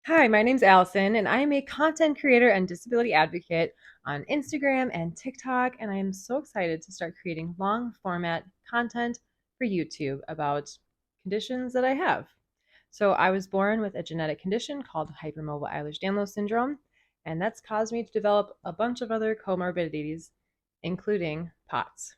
Hi, my name's Allison, and I am a content creator and disability advocate on Instagram and TikTok. And I am so excited to start creating long format content for YouTube about conditions that I have. So, I was born with a genetic condition called hypermobile Ehlers-Danlos syndrome, and that's caused me to develop a bunch of other comorbidities, including POTS.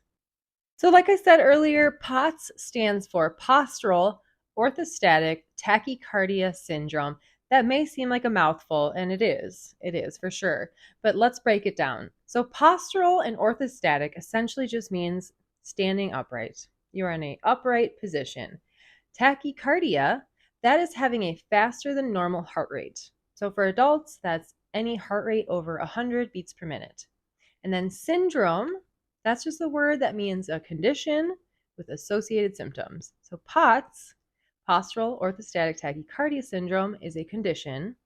So, like I said earlier, POTS stands for Postural Orthostatic Tachycardia Syndrome. That may seem like a mouthful, and it is. It is for sure. But let's break it down. So, postural and orthostatic essentially just means standing upright. You're in an upright position. Tachycardia, that is having a faster than normal heart rate. So, for adults, that's any heart rate over 100 beats per minute. And then syndrome, that's just a word that means a condition with associated symptoms. So POTS, postural orthostatic tachycardia syndrome, is a condition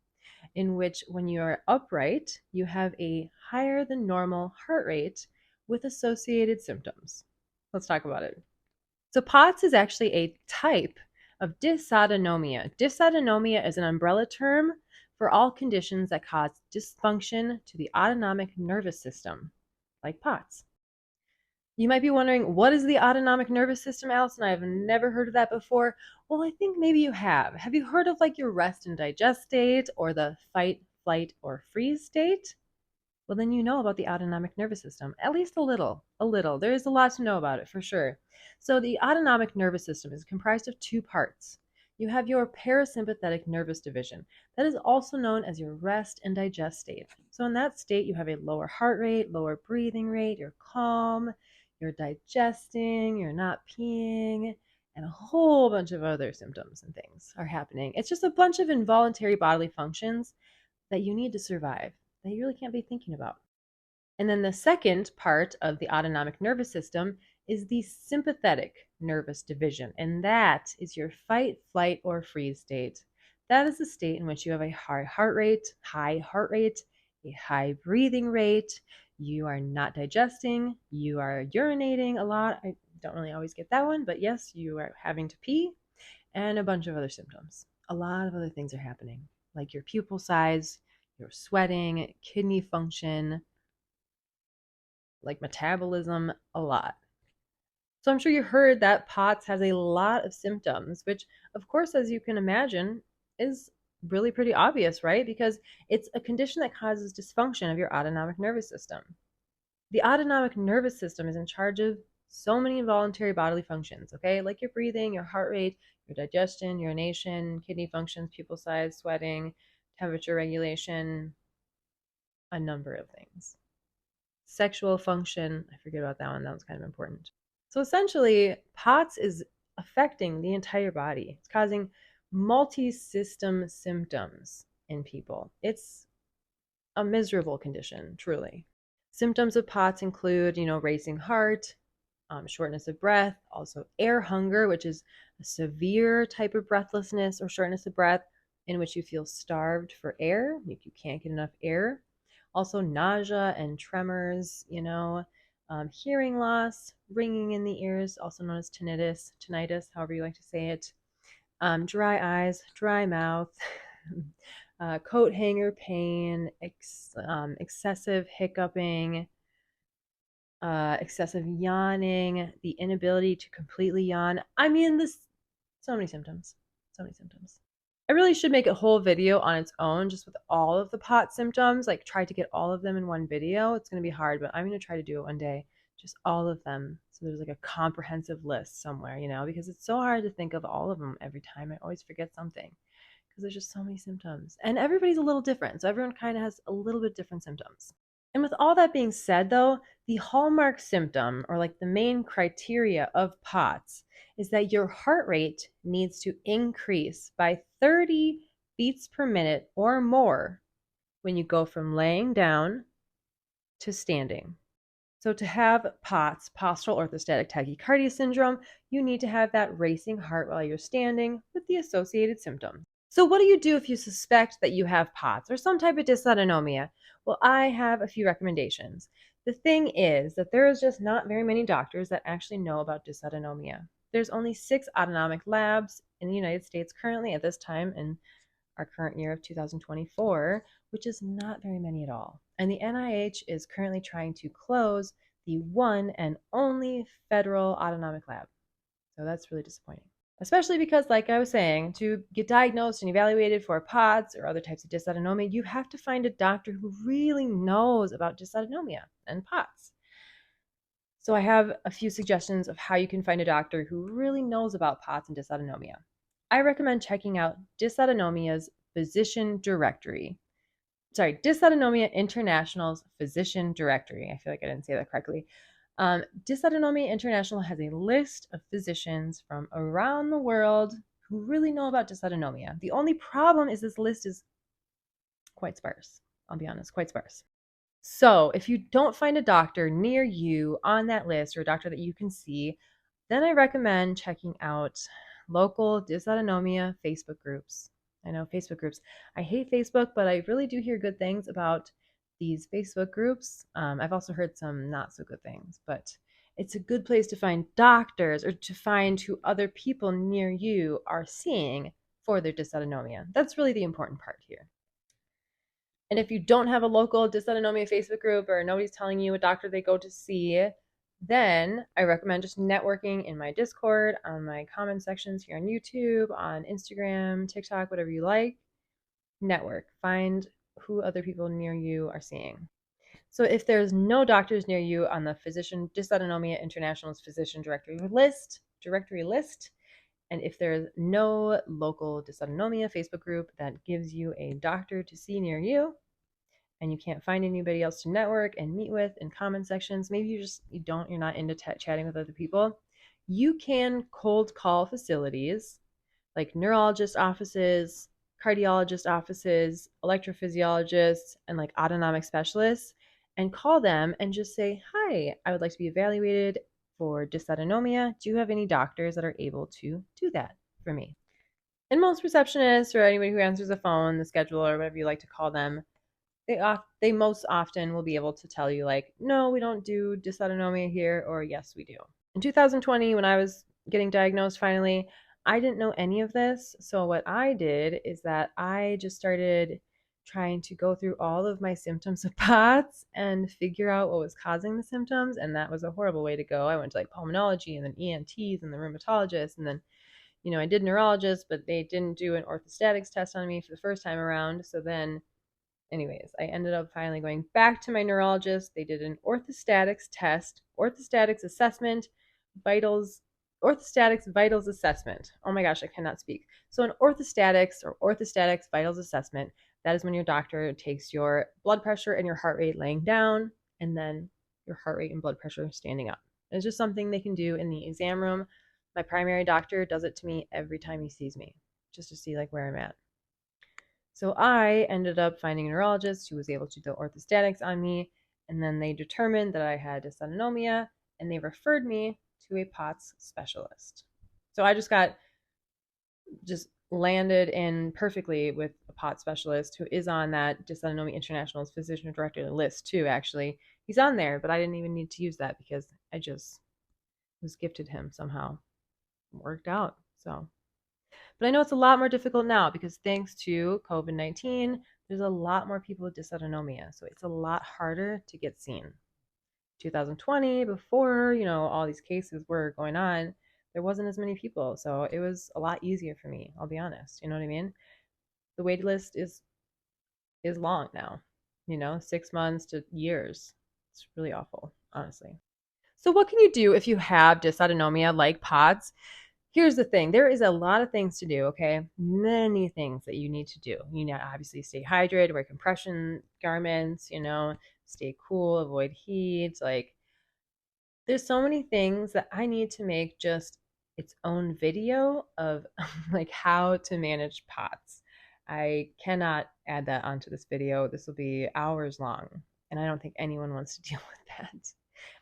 in which when you are upright, you have a higher than normal heart rate with associated symptoms. Let's talk about it. So POTS is actually a type of dysautonomia. Dysautonomia is an umbrella term for all conditions that cause dysfunction to the autonomic nervous system, like POTS. You might be wondering, what is the autonomic nervous system, Allison? I've never heard of that before. Well, I think maybe you have. Have you heard of like your rest and digest state or the fight, flight, or freeze state? Well, then you know about the autonomic nervous system, at least a little, a little. There is a lot to know about it for sure. So the autonomic nervous system is comprised of two parts. You have your parasympathetic nervous division. That is also known as your rest and digest state. So in that state, you have a lower heart rate, lower breathing rate, you're calm, you're digesting, you're not peeing, and a whole bunch of other symptoms and things are happening. It's just a bunch of involuntary bodily functions that you need to survive that you really can't be thinking about. And then the second part of the autonomic nervous system is the sympathetic nervous division, and that is your fight, flight, or freeze state. That is the state in which you have a high heart rate, a high breathing rate, you are not digesting, you are urinating a lot. I don't really always get that one, but yes, you are having to pee, and a bunch of other symptoms. A lot of other things are happening, like your pupil size, your sweating, kidney function, like metabolism, a lot. So I'm sure you heard that POTS has a lot of symptoms, which, of course, as you can imagine, is really pretty obvious, right? Because it's a condition that causes dysfunction of your autonomic nervous system. The autonomic nervous system is in charge of so many involuntary bodily functions, okay? Like your breathing, your heart rate, your digestion, urination, kidney functions, pupil size, sweating, temperature regulation, a number of things. Sexual function, I forget about that one. That was kind of important. So essentially, POTS is affecting the entire body. It's causing multi-system symptoms in people. It's a miserable condition, truly. Symptoms of POTS include, racing heart, shortness of breath, also air hunger, which is a severe type of breathlessness or shortness of breath in which you feel starved for air, like you can't get enough air. Also, nausea and tremors, hearing loss, ringing in the ears, also known as tinnitus, however you like to say it, dry eyes, dry mouth, coat hanger pain, excessive hiccuping, excessive yawning, the inability to completely yawn. I mean, so many symptoms, so many symptoms. I really should make a whole video on its own, just with all of the POTS symptoms, like try to get all of them in one video. It's going to be hard, but I'm going to try to do it one day, just all of them. So there's like a comprehensive list somewhere, because it's so hard to think of all of them every time. I always forget something because there's just so many symptoms. And everybody's a little different. So everyone kind of has a little bit different symptoms. And with all that being said, though, the hallmark symptom or like the main criteria of POTS is that your heart rate needs to increase by 30 beats per minute or more when you go from laying down to standing. So to have POTS, postural orthostatic tachycardia syndrome, you need to have that racing heart while you're standing with the associated symptoms. So what do you do if you suspect that you have POTS or some type of dysautonomia? Well, I have a few recommendations. The thing is that there is just not very many doctors that actually know about dysautonomia. There's only 6 autonomic labs in the United States currently at this time in our current year of 2024, which is not very many at all. And the NIH is currently trying to close the one and only federal autonomic lab. So that's really disappointing. Especially because, like I was saying, to get diagnosed and evaluated for POTS or other types of dysautonomia, you have to find a doctor who really knows about dysautonomia and POTS. So I have a few suggestions of how you can find a doctor who really knows about POTS and dysautonomia. I recommend checking out Dysautonomia's physician directory. Dysautonomia International's physician directory. I feel like I didn't say that correctly. Dysautonomia International has a list of physicians from around the world who really know about dysautonomia. The only problem is this list is quite sparse. I'll be honest, quite sparse. So if you don't find a doctor near you on that list or a doctor that you can see, then I recommend checking out local dysautonomia Facebook groups. I know Facebook groups. I hate Facebook, but I really do hear good things about these Facebook groups. I've also heard some not so good things, but it's a good place to find doctors or to find who other people near you are seeing for their dysautonomia. That's really the important part here. And if you don't have a local dysautonomia Facebook group or nobody's telling you a doctor they go to see, then I recommend just networking in my Discord, on my comment sections here on YouTube, on Instagram, TikTok, whatever you like. Network. Find who other people near you are seeing. So if there's no doctors near you on the Physician Dysautonomia International's physician directory list, and if there's no local dysautonomia Facebook group that gives you a doctor to see near you, and you can't find anybody else to network and meet with in comment sections, maybe you're not into chatting with other people, you can cold call facilities like neurologist offices, cardiologist offices, electrophysiologists, and like autonomic specialists, and call them and just say, hi, I would like to be evaluated for dysautonomia. Do you have any doctors that are able to do that for me? And most receptionists or anybody who answers the phone, the scheduler, or whatever you like to call them, they most often will be able to tell you like, no, we don't do dysautonomia here, or yes, we do. In 2020, when I was getting diagnosed finally, I didn't know any of this. So what I did is that I just started trying to go through all of my symptoms of POTS and figure out what was causing the symptoms. And that was a horrible way to go. I went to like pulmonology and then ENTs and the rheumatologist. And then, I did neurologist, but they didn't do an orthostatics test on me for the first time around. So then anyways, I ended up finally going back to my neurologist. They did an orthostatics test, orthostatics assessment, vitals, orthostatics vitals assessment. Oh my gosh, I cannot speak. So an orthostatics vitals assessment, that is when your doctor takes your blood pressure and your heart rate laying down, and then your heart rate and blood pressure standing up. It's just something they can do in the exam room. My primary doctor does it to me every time he sees me, just to see like where I'm at. So I ended up finding a neurologist who was able to do orthostatics on me, and then they determined that I had dysautonomia, and they referred me to a POTS specialist. So I just landed in perfectly with a POTS specialist who is on that Dysautonomia International's physician director list too, actually. He's on there, but I didn't even need to use that because I just was gifted him somehow. It worked out. But I know it's a lot more difficult now because thanks to COVID-19, there's a lot more people with dysautonomia. So it's a lot harder to get seen. 2020, before, all these cases were going on, there wasn't as many people. So it was a lot easier for me, I'll be honest. You know what I mean? The wait list is long now, 6 months to years. It's really awful, honestly. So what can you do if you have dysautonomia like POTS? Here's the thing. There is a lot of things to do, okay? Many things that you need to do. You need to obviously stay hydrated, wear compression garments, stay cool, avoid heat. Like, there's so many things that I need to make just its own video of like how to manage POTS. I cannot add that onto this video. This will be hours long, and I don't think anyone wants to deal with that.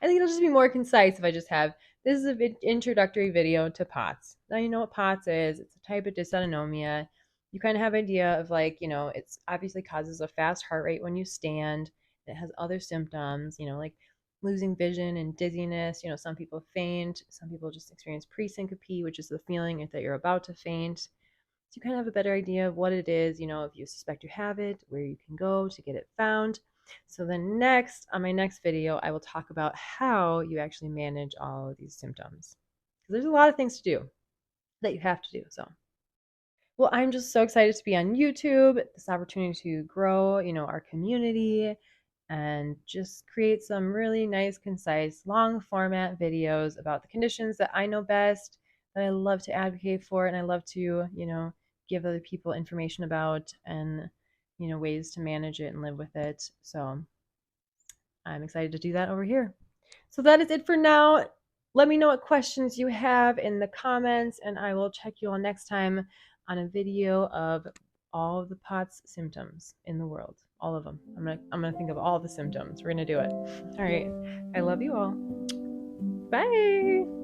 I think it'll just be more concise if I just have this is an introductory video to POTS. Now you know what POTS is. It's a type of dysautonomia. You kind of have an idea of like, it's obviously causes a fast heart rate when you stand. It has other symptoms, like losing vision and dizziness. Some people faint. Some people just experience presyncope, which is the feeling that you're about to faint. So you kind of have a better idea of what it is, if you suspect you have it, where you can go to get it found. So then next, on my next video, I will talk about how you actually manage all of these symptoms. Because there's a lot of things to do that you have to do. So, well, I'm just so excited to be on YouTube, this opportunity to grow, our community and just create some really nice, concise, long format videos about the conditions that I know best, that I love to advocate for, and I love to, give other people information about and, ways to manage it and live with it. So I'm excited to do that over here. So that is it for now. Let me know what questions you have in the comments, and I will check you all next time on a video of all of the POTS symptoms in the world. All of them. I'm gonna think of all the symptoms. We're gonna do it. All right. I love you all. Bye.